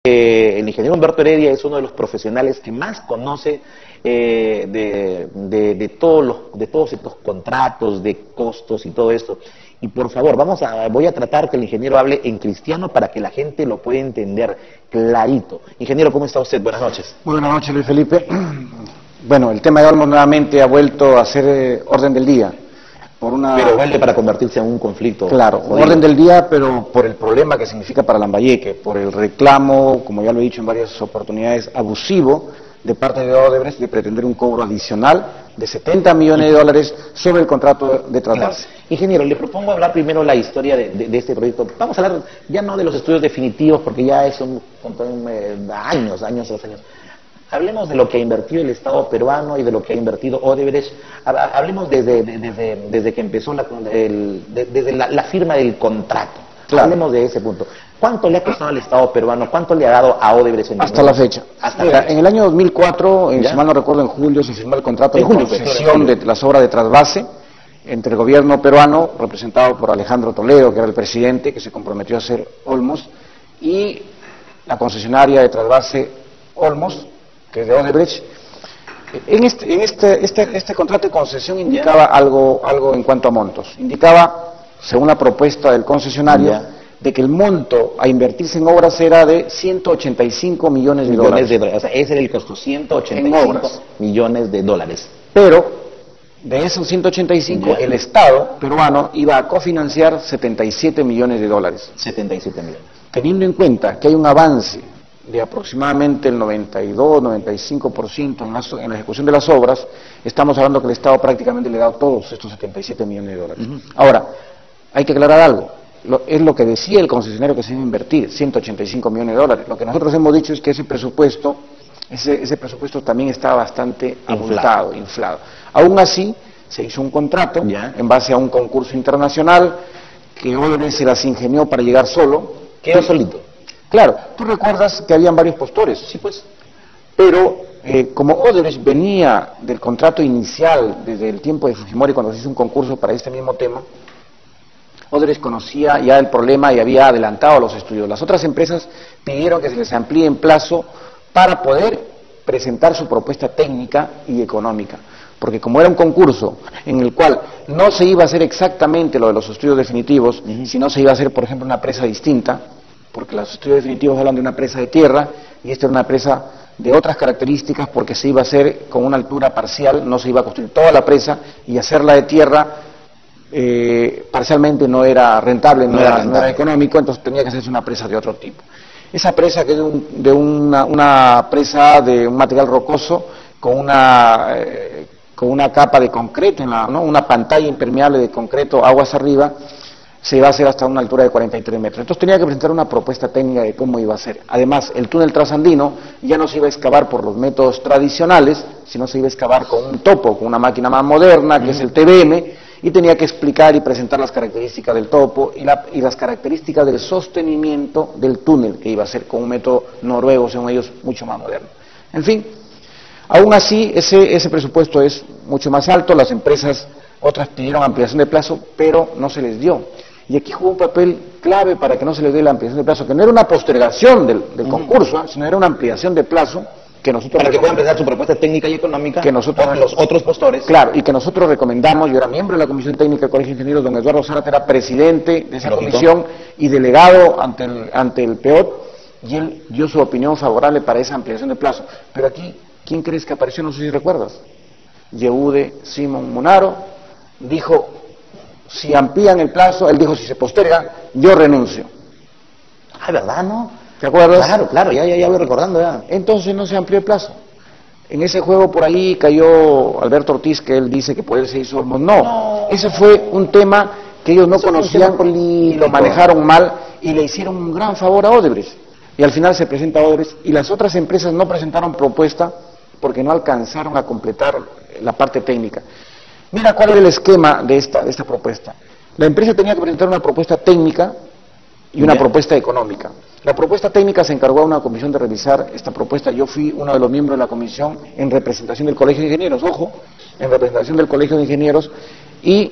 El ingeniero Humberto Heredia es uno de los profesionales que más conoce de todos estos contratos, de costos y todo esto. Y por favor, voy a tratar que el ingeniero hable en cristiano para que la gente lo pueda entender clarito. Ingeniero, ¿cómo está usted? Buenas noches. Muy buenas noches, Luis Felipe. Bueno, el tema de Olmos nuevamente ha vuelto a ser orden del día. Pero vuelve para convertirse en un conflicto. Claro, orden del día, pero por el problema que significa para Lambayeque, por el reclamo, como ya lo he dicho en varias oportunidades, abusivo de parte de Odebrecht de pretender un cobro adicional de 70 millones de dólares sobre el contrato de trasvase. Claro. Ingeniero, le propongo hablar primero la historia de este proyecto. Vamos a hablar ya no de los estudios definitivos, porque ya son años. Hablemos de lo que ha invertido el Estado peruano y de lo que ha invertido Odebrecht. Hablemos desde que empezó desde la firma del contrato. Claro. Hablemos de ese punto. ¿Cuánto le ha costado al Estado peruano? ¿Cuánto le ha dado a Odebrecht? Hasta la fecha. En el año 2004, si mal no recuerdo, en julio se firmó el contrato de concesión de las obras de trasvase entre el gobierno peruano, representado por Alejandro Toledo, que era el presidente, que se comprometió a hacer Olmos, y la concesionaria de trasvase Olmos, que es de Odebrecht. Este contrato de concesión indicaba algo en cuanto a montos. Indicaba, según la propuesta del concesionario, de que el monto a invertirse en obras era de 185 millones de dólares. O sea, ese era el costo, 185 millones de dólares. Pero de esos 185, el Estado peruano iba a cofinanciar 77 millones de dólares. 77 millones. Teniendo en cuenta que hay un avance de aproximadamente el 92-95% en la ejecución de las obras, estamos hablando que el Estado prácticamente le ha dado todos estos 77 millones de dólares. Ahora, hay que aclarar algo. Es lo que decía el concesionario que se iba a invertir, 185 millones de dólares. Lo que nosotros hemos dicho es que ese presupuesto también está bastante abultado, inflado. Aún así, se hizo un contrato en base a un concurso internacional que Odebrecht se las ingenió para llegar solo. Quedó solito. Claro, tú recuerdas que habían varios postores. Sí, pues. Pero como Odebrecht venía del contrato inicial desde el tiempo de Fujimori, cuando se hizo un concurso para este mismo tema, Odebrecht conocía ya el problema y había adelantado los estudios. Las otras empresas pidieron que se les amplíe en plazo para poder presentar su propuesta técnica y económica. Porque como era un concurso en el cual no se iba a hacer exactamente lo de los estudios definitivos, sino se iba a hacer, por ejemplo, una presa distinta, porque los estudios definitivos hablan de una presa de tierra y esta era una presa de otras características porque se iba a hacer con una altura parcial, no se iba a construir toda la presa y hacerla de tierra parcialmente no era rentable, no era económico, entonces tenía que hacerse una presa de otro tipo. Esa presa, que es una presa de un material rocoso con una capa de concreto, una pantalla impermeable de concreto aguas arriba, se iba a hacer hasta una altura de 43 metros. Entonces tenía que presentar una propuesta técnica de cómo iba a ser. Además, el túnel trasandino ya no se iba a excavar por los métodos tradicionales, sino se iba a excavar con un topo, con una máquina más moderna, que es el TBM, y tenía que explicar y presentar las características del topo y las características del sostenimiento del túnel, que iba a ser con un método noruego, según ellos, mucho más moderno. En fin, aún así, ese presupuesto es mucho más alto, las empresas, otras pidieron ampliación de plazo, pero no se les dio. Y aquí jugó un papel clave para que no se les dé la ampliación de plazo, que no era una postergación del concurso, sino era una ampliación de plazo, que nosotros para que puedan presentar su propuesta técnica y económica que nosotros los otros postores. Claro, y que nosotros recomendamos. Yo era miembro de la Comisión Técnica del Colegio de Ingenieros, don Eduardo Zárate era presidente de esa comisión y delegado ante el PEOT, y él dio su opinión favorable para esa ampliación de plazo. Pero aquí, ¿quién crees que apareció? No sé si recuerdas. Yehude Simón Munaro dijo, si amplían el plazo, él dijo, si se posterga, yo renuncio. Ah, ¿verdad, no? ¿Te acuerdas? Claro, ya voy recordando ya. Entonces no se amplió el plazo. En ese juego por ahí cayó Alberto Ortiz, que él dice que por él se hizo Olmos. No, ese fue un tema que ellos no conocían y lo manejaron mal y le hicieron un gran favor a Odebrecht. Y al final se presenta Odebrecht y las otras empresas no presentaron propuesta porque no alcanzaron a completar la parte técnica. Mira cuál era el esquema de esta propuesta. La empresa tenía que presentar una propuesta técnica y una propuesta económica. La propuesta técnica se encargó a una comisión de revisar esta propuesta. Yo fui uno de los miembros de la comisión en representación del Colegio de Ingenieros, en representación del Colegio de Ingenieros, y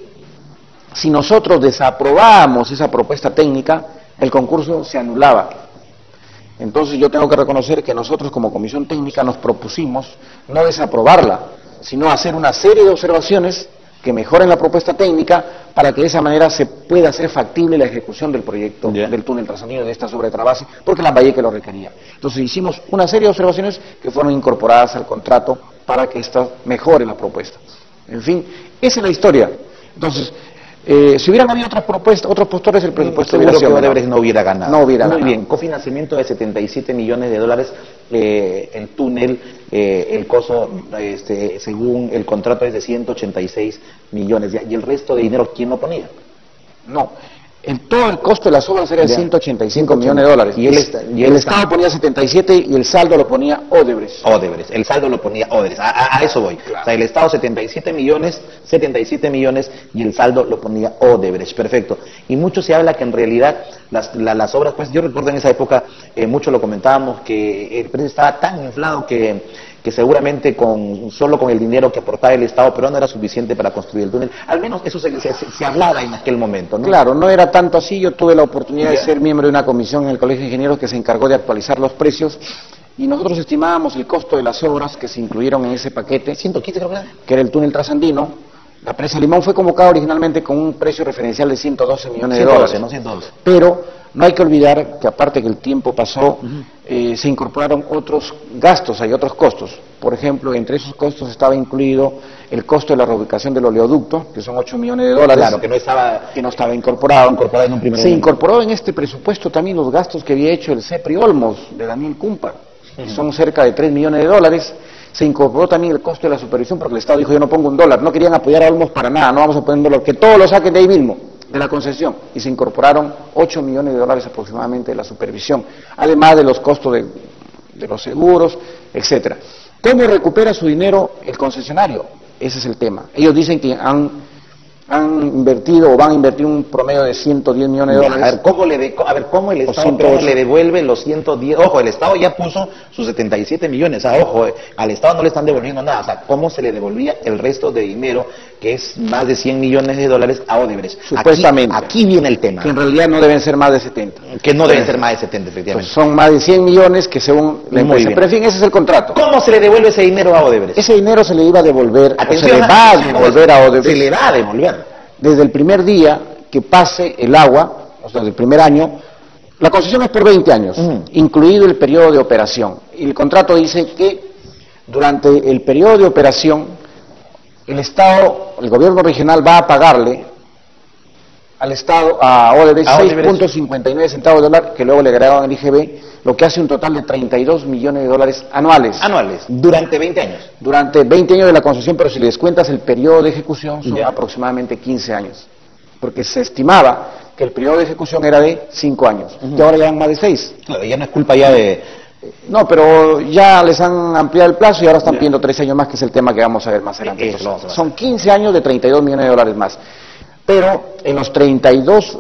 si nosotros desaprobábamos esa propuesta técnica, el concurso se anulaba. Entonces yo tengo que reconocer que nosotros como comisión técnica nos propusimos no desaprobarla, sino hacer una serie de observaciones que mejoren la propuesta técnica para que de esa manera se pueda hacer factible la ejecución del proyecto del túnel trasandino de esta sobretrabase, porque Lambayeque lo requería. Entonces hicimos una serie de observaciones que fueron incorporadas al contrato para que esta mejore la propuesta. En fin, esa es la historia. Entonces, si hubieran habido otras propuestas, otros postores, el presupuesto seguro que Odebrecht no hubiera ganado. No hubiera ganado. Muy bien, cofinanciamiento de 77 millones de dólares, el túnel, el costo, según el contrato, es de 186 millones. ¿Y el resto de dinero quién lo ponía? No. Todo el costo de las obras era de 185 millones de dólares. Y el Estado ponía 77 y el saldo lo ponía Odebrecht. El saldo lo ponía Odebrecht. A eso voy. Claro. O sea, el Estado 77 millones y el saldo lo ponía Odebrecht. Perfecto. Y mucho se habla que en realidad las obras, pues yo recuerdo en esa época, mucho lo comentábamos, que el precio estaba tan inflado que seguramente solo con el dinero que aportaba el Estado, pero no era suficiente para construir el túnel. Al menos eso se hablaba en aquel momento, ¿no? Claro, no era tanto así. Yo tuve la oportunidad de ser miembro de una comisión en el Colegio de Ingenieros que se encargó de actualizar los precios y nosotros estimábamos el costo de las obras que se incluyeron en ese paquete, 115 creo que era el túnel trasandino. La presa Limón fue convocada originalmente con un precio referencial de 112 millones de dólares. No 112. Pero no hay que olvidar que aparte que el tiempo pasó, se incorporaron otros gastos, hay otros costos. Por ejemplo, entre esos costos estaba incluido el costo de la reubicación del oleoducto, que son 8 millones de dólares. Claro, que no estaba incorporado. En un primer se incorporó en este presupuesto también los gastos que había hecho el CEPRI Olmos, de Daniel Cumpa, que son cerca de 3 millones de dólares. Se incorporó también el costo de la supervisión, porque el Estado dijo, yo no pongo $1, no querían apoyar a Olmos para nada, no vamos a poner $1, que todo lo saquen de ahí mismo, de la concesión, y se incorporaron 8 millones de dólares aproximadamente de la supervisión, además de los costos de los seguros, etcétera. ¿Cómo recupera su dinero el concesionario? Ese es el tema. Ellos dicen que han invertido o van a invertir un promedio de 110 millones de dólares. ¿Cómo el Estado le devuelve los 110? Ojo, el Estado ya puso sus 77 millones. O sea, ojo, al Estado no le están devolviendo nada. O sea, ¿cómo se le devolvía el resto de dinero, que es más de 100 millones de dólares, a Odebrecht? Supuestamente. Aquí viene el tema. Que en realidad no deben ser más de 70. Que no deben ser más de 70, efectivamente. Pues son más de 100 millones que según la empresa. Pero en fin, ese es el contrato. ¿Cómo se le devuelve ese dinero a Odebrecht? Ese dinero se le iba a devolver, Atención, se le va a devolver a Odebrecht. Se le va a devolver. Desde el primer día que pase el agua, o sea, desde el primer año. La concesión es por 20 años, incluido el periodo de operación. Y el contrato dice que durante el periodo de operación, el Estado, el gobierno regional va a pagarle al Estado, a Odebrecht, 6.59 centavos de dólar, que luego le agregaban el IGB, lo que hace un total de 32 millones de dólares anuales. Durante 20 años. Durante 20 años de la concesión, pero si le descuentas el periodo de ejecución, son aproximadamente 15 años. Porque se estimaba que el periodo de ejecución era de 5 años, que ahora ya van más de 6. Claro, ya no es culpa ya de... No, pero ya les han ampliado el plazo y ahora están pidiendo 13 años más, que es el tema que vamos a ver más adelante. Son 15 años de 32 millones de dólares más. Pero en los 32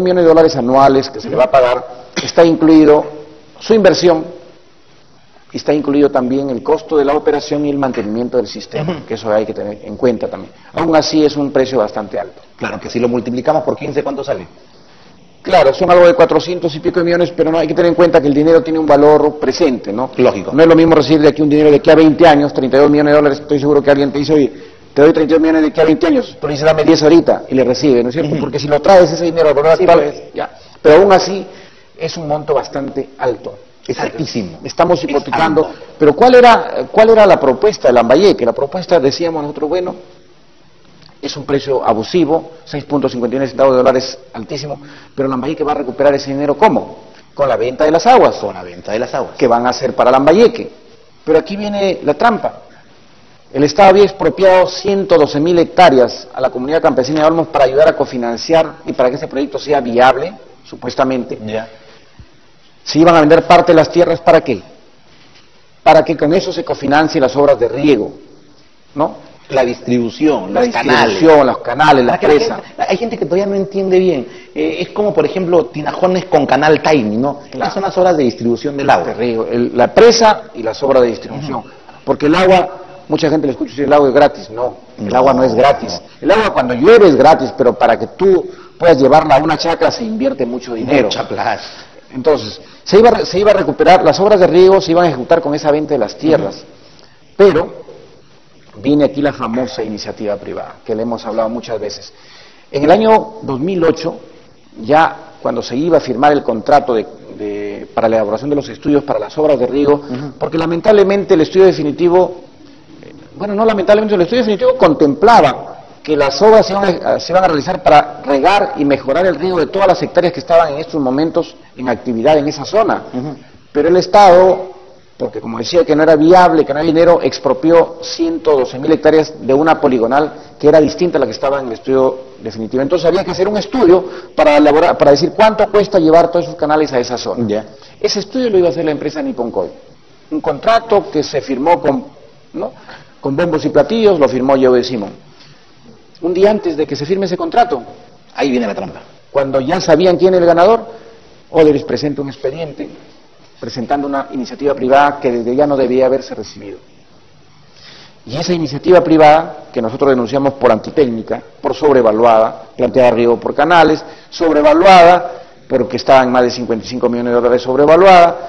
millones de dólares anuales que se le va a pagar, está incluido su inversión y está incluido también el costo de la operación y el mantenimiento del sistema, que eso hay que tener en cuenta también. Aún así es un precio bastante alto. Claro, que si lo multiplicamos por 15, ¿cuánto sale? Claro, son algo de 400 y pico de millones, pero no hay que tener en cuenta que el dinero tiene un valor presente, ¿no? Lógico. No es lo mismo recibir de aquí un dinero de aquí a 20 años, 32 millones de dólares, estoy seguro que alguien te dice, oye, te doy 32 millones de aquí a 20 años, tú le dices, dame 10 ahorita, y le recibe, ¿no es cierto? Porque si lo traes ese dinero al valor actual, pues, ya. Pero aún así, es un monto bastante alto. Es altísimo. Estamos hipotecando. Pero ¿cuál era la propuesta de Lambayeque? La propuesta, decíamos nosotros, bueno, es un precio abusivo, 6.51 centavos de dólares, altísimo, pero Lambayeque va a recuperar ese dinero, ¿cómo? Con la venta de las aguas. Con la venta de las aguas. Que van a hacer para Lambayeque. Pero aquí viene la trampa. El Estado había expropiado 112.000 hectáreas a la comunidad campesina de Olmos para ayudar a cofinanciar y para que ese proyecto sea viable, supuestamente. Ya. Se iban a vender parte de las tierras, ¿para qué? Para que con eso se cofinancien las obras de riego, ¿no? La distribución, los canales, la presa. Hay gente que todavía no entiende bien. Es como, por ejemplo, Tinajones con Canal Tiny, ¿no? Claro. Son las obras de distribución del agua. De riego, la presa y las obras de distribución. Porque el agua, mucha gente le escucha decir, el agua es gratis. No, el agua no es gratis. No. El agua cuando llueve es gratis, pero para que tú puedas llevarla a una chacra se invierte mucho dinero. Mucha plata. Entonces, se iba a recuperar, las obras de riego se iban a ejecutar con esa venta de las tierras, pero viene aquí la famosa iniciativa privada, que le hemos hablado muchas veces. En el año 2008, ya cuando se iba a firmar el contrato para la elaboración de los estudios para las obras de riego, porque lamentablemente el estudio definitivo, no lamentablemente, el estudio definitivo contemplaba que las obras se iban a realizar para regar y mejorar el riego de todas las hectáreas que estaban en estos momentos en actividad en esa zona. Pero el Estado, porque como decía que no era viable, que no había dinero, expropió 112.000 hectáreas de una poligonal que era distinta a la que estaba en el estudio definitivo. Entonces había que hacer un estudio para elaborar, para decir cuánto cuesta llevar todos esos canales a esa zona. Ese estudio lo iba a hacer la empresa Nippon Coal. Un contrato que se firmó con bombos y platillos, lo firmó J.O. Simon. Un día antes de que se firme ese contrato, ahí viene la trampa. Cuando ya sabían quién era el ganador, Odebrecht presenta un expediente presentando una iniciativa privada que desde ya no debía haberse recibido. Y esa iniciativa privada, que nosotros denunciamos por antitécnica, por sobrevaluada, planteaba riego por canales, sobrevaluada, porque estaba en más de 55 millones de dólares sobrevaluada,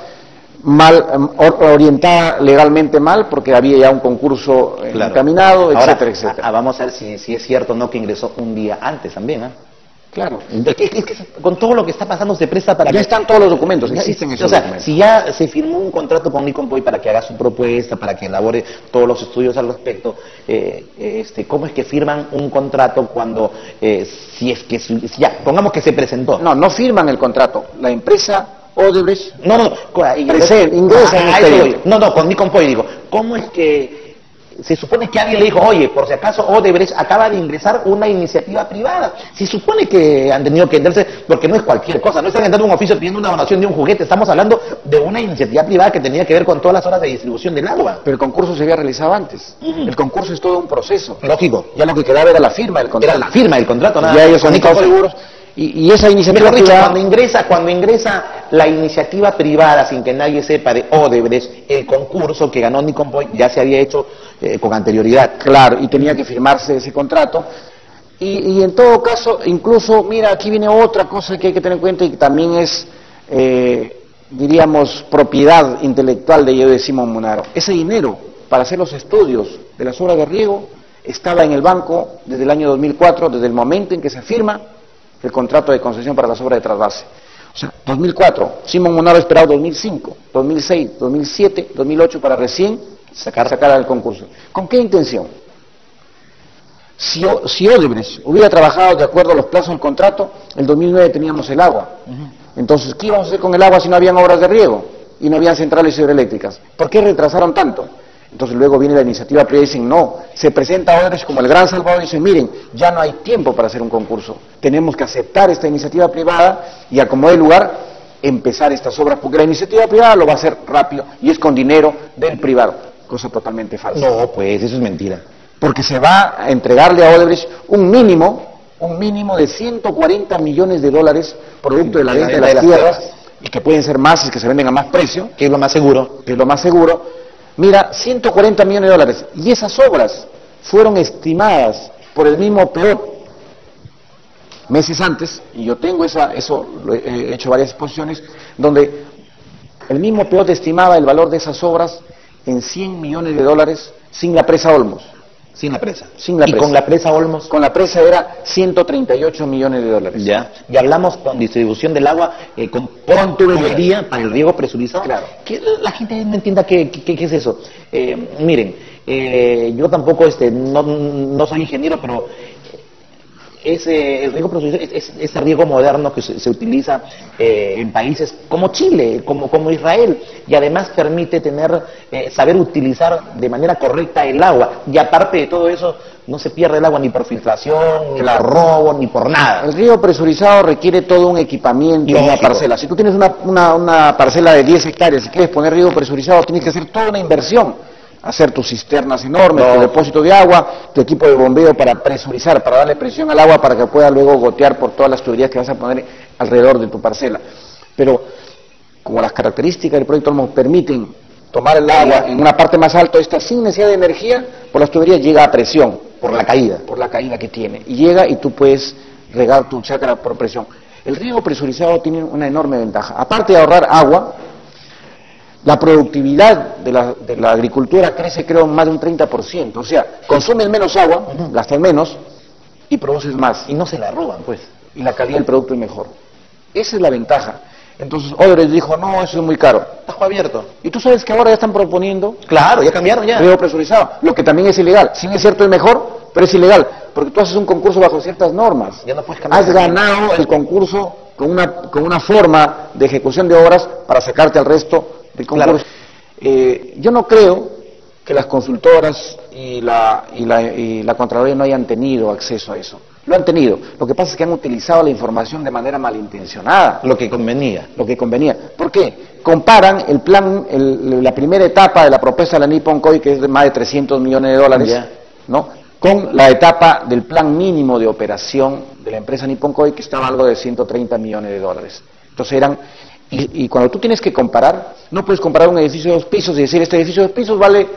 mal orientada legalmente mal, porque había ya un concurso encaminado, etcétera, etcétera. Vamos a ver si es cierto o no que ingresó un día antes también, ¿ah? Claro. Es que con todo lo que está pasando se presta para... Ya están todos los documentos, existen esos documentos. Si ya se firmó un contrato con Nippon Coal para que haga su propuesta, para que elabore todos los estudios al respecto, ¿cómo es que firman un contrato cuando, pongamos que se presentó? No firman el contrato. La empresa Odebrecht ingresa en expediente. Con Nippon Coal digo, ¿cómo es que se supone que alguien le dijo, oye, por si acaso Odebrecht acaba de ingresar una iniciativa privada? Se supone que han tenido que enterarse, porque no es cualquier cosa, no están entrando un oficio pidiendo una donación de un juguete, estamos hablando de una iniciativa privada que tenía que ver con todas las horas de distribución del agua. Pero el concurso se había realizado antes. El concurso es todo un proceso. Lógico. Ya lo que quedaba era la firma del contrato. Era la firma del contrato, nada. Ya ellos son seguros. Y esa iniciativa privada... Cuando ingresa la iniciativa privada, sin que nadie sepa, de Odebrecht, el concurso que ganó Nippon Coal ya se había hecho con anterioridad. Claro, y tenía que firmarse ese contrato. Y en todo caso, incluso, mira, aquí viene otra cosa que hay que tener en cuenta y que también es, diríamos, propiedad intelectual de J.O. Simon Munaro. Ese dinero para hacer los estudios de las obras de riego estaba en el banco desde el año 2004, desde el momento en que se firma el contrato de concesión para las obras de trasvase. O sea, 2004, Simon Munaro ha esperado 2005, 2006, 2007, 2008 para recién sacar al concurso. ¿Con qué intención? Si Odebrecht hubiera trabajado de acuerdo a los plazos del contrato, el 2009 teníamos el agua. Entonces, ¿qué íbamos a hacer con el agua si no habían obras de riego y no habían centrales hidroeléctricas? ¿Por qué retrasaron tanto? Entonces luego viene la iniciativa privada y dicen, no, se presenta Odebrecht como el gran salvador y dicen, miren, ya no hay tiempo para hacer un concurso, tenemos que aceptar esta iniciativa privada y a como dé lugar, empezar estas obras, porque la iniciativa privada lo va a hacer rápido y es con dinero del privado, cosa totalmente falsa. No, pues eso es mentira. Porque se va a entregarle a Odebrecht un mínimo de 140 millones de dólares producto de la venta de las tierras, y que pueden ser más si es que se venden a más precio, que es lo más seguro. Mira, 140 millones de dólares. Y esas obras fueron estimadas por el mismo PEOT meses antes, y yo tengo eso lo he hecho varias exposiciones, donde el mismo PEOT estimaba el valor de esas obras en 100 millones de dólares sin la presa Olmos. Sin la presa. ¿Y con la presa Olmos? Con la presa era 138 millones de dólares. Ya. Y hablamos con distribución del agua, con tubería para el riego presurizado. Claro. Que la gente no entienda qué es eso. Miren, yo tampoco no soy ingeniero, pero el riego presurizado es ese riego moderno que se utiliza en países como Chile, como Israel, y además permite saber utilizar de manera correcta el agua, y aparte de todo eso no se pierde el agua ni por filtración, ni por robo, ni por nada. El riego presurizado requiere todo un equipamiento en una parcela. Si tú tienes una parcela de 10 hectáreas y quieres poner riego presurizado, tienes que hacer toda una inversión. Hacer tus cisternas enormes, tu depósito de agua, tu equipo de bombeo para presurizar, para darle presión al agua para que pueda luego gotear por todas las tuberías que vas a poner alrededor de tu parcela. Pero como las características del proyecto Olmos permiten tomar el agua en una parte más alta, esta sin necesidad de energía, por las tuberías llega a presión, por la caída que tiene. Y llega y tú puedes regar tu chácara por presión. El riego presurizado tiene una enorme ventaja. Aparte de ahorrar agua, la productividad de la agricultura crece, creo, más de un 30%. O sea, consumes menos agua, gastas menos y produces más. Y no se la roban, pues. Y la calidad del producto es mejor. Esa es la ventaja. Entonces Odebrecht dijo, no, eso es muy caro. Tajo abierto. Y tú sabes que ahora ya están proponiendo... Claro, ya cambiaron ya. Riego presurizado, lo que también es ilegal. Si bien es cierto es mejor, pero es ilegal. Porque tú haces un concurso bajo ciertas normas. Ya no puedes cambiar. Has ganado el concurso con una forma de ejecución de obras para sacarte al resto del concurso. Claro. Yo no creo que las consultoras y la Contraloría no hayan tenido acceso a eso. Lo han tenido. Lo que pasa es que han utilizado la información de manera malintencionada. Lo que convenía. Lo que convenía. ¿Por qué? Comparan el plan, la primera etapa de la propuesta de la Nippon Koei, que es de más de 300 millones de dólares, ¿no?, con la etapa del plan mínimo de operación de la empresa Nippon Koei, que estaba algo de 130 millones de dólares. Entonces eran... Y cuando tú tienes que comparar, no puedes comparar un edificio de 2 pisos y decir, este edificio de 2 pisos vale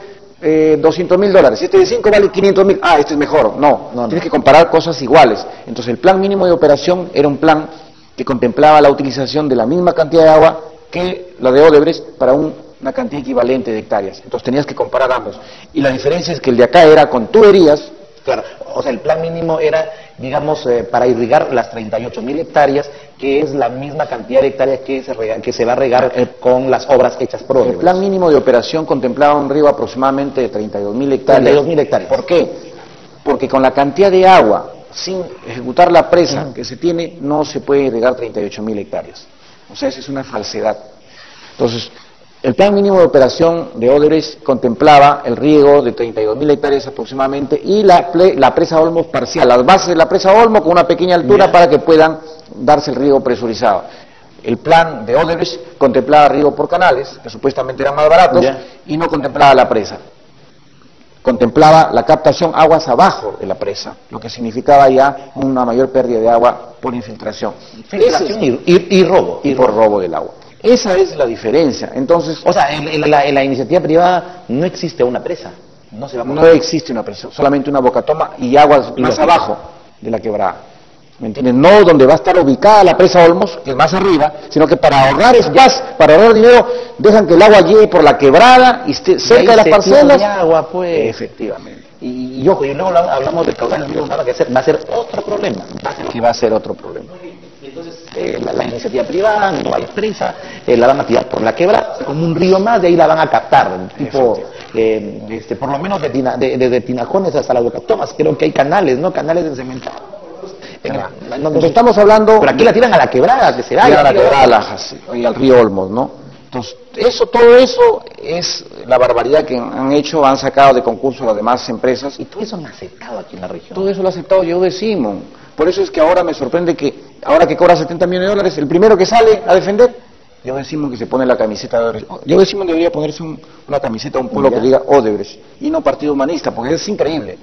200 mil dólares, este de 5 vale 500 mil, este es mejor. No, tienes que comparar cosas iguales. Entonces el plan mínimo de operación era un plan que contemplaba la utilización de la misma cantidad de agua que la de Odebrecht para una cantidad equivalente de hectáreas. Entonces tenías que comparar ambos. Y la diferencia es que el de acá era con tuberías. Claro, o sea, el plan mínimo era, digamos, para irrigar las 38.000 hectáreas, que es la misma cantidad de hectáreas que se va a regar con las obras hechas por Odebrecht. El plan mínimo de operación contemplaba un riego aproximadamente de 32.000 hectáreas. 32.000 hectáreas. ¿Por qué? Porque con la cantidad de agua, sin ejecutar la presa que se tiene, no se puede irrigar 38.000 hectáreas. O sea, esa es una falsedad. Entonces, el plan mínimo de operación de Odebrecht contemplaba el riego de 32.000 hectáreas aproximadamente y la presa Olmos parcial, las bases de la presa Olmos con una pequeña altura para que puedan darse el riego presurizado. El plan de Odebrecht contemplaba riego por canales, que supuestamente eran más baratos, y no contemplaba la presa. Contemplaba la captación aguas abajo de la presa, lo que significaba ya una mayor pérdida de agua por infiltración. Y robo. Y por robo del agua. Esa es la diferencia. Entonces, o sea, en la iniciativa privada no existe una presa. No existe una presa, solamente una bocatoma y aguas más abajo de la quebrada. ¿Me entiendes? No donde va a estar ubicada la presa Olmos, que es más arriba, sino que para ahorrar espacio, para ahorrar dinero, dejan que el agua llegue por la quebrada y esté cerca de las parcelas. De agua, pues. Efectivamente. Y luego hablamos del caudal del río Nava, que va a ser otro problema. Va a ser otro problema. Entonces, la iniciativa privada, no hay presa, la van a tirar por la quebrada, como un río más, de ahí la van a captar, tipo, por lo menos desde Tinajones hasta las Bocatomas, creo que hay canales, ¿no? Canales de cemento. Entonces estamos hablando... Pero aquí la tiran a la quebrada, que se vaya. A la quebrada, y al río Olmos, ¿no? Entonces, todo eso es la barbaridad que han sacado de concurso las demás empresas. Y todo eso lo han aceptado aquí en la región. Todo eso lo ha aceptado José Simón. Por eso es que ahora me sorprende que, ahora que cobra 70 millones de dólares, el primero que sale a defender, José Simón, que se pone la camiseta de Odebrecht. José Simón debería ponerse una camiseta, un polo que diga Odebrecht, y no Partido Humanista, porque es increíble.